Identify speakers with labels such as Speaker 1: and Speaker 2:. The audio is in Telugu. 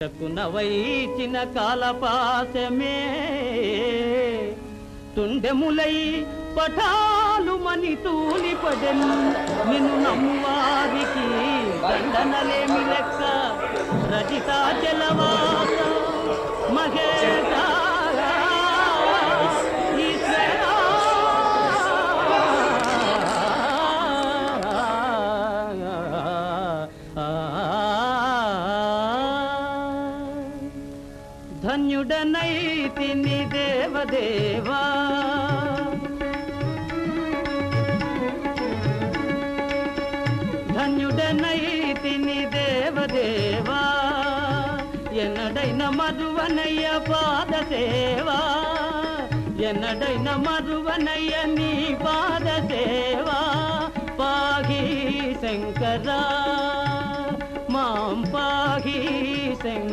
Speaker 1: కునవైచిన కాలపాసమే తుండెములై పఠాలు మని తూలిపడెను నిన్ను నమ్మువారికి దండనలేమి లెక్క రజితా జలవాస మహేశ ధన్యుడనైతిని దేవదేవా ధన్యుడనైతిని దేవదేవా ఎన్నడైన మరువనయ్య పాద సేవా ఎన్నడైన మరువనయ్య నీ పాద సేవా పాహి శంకరా మాం పాహి శంకర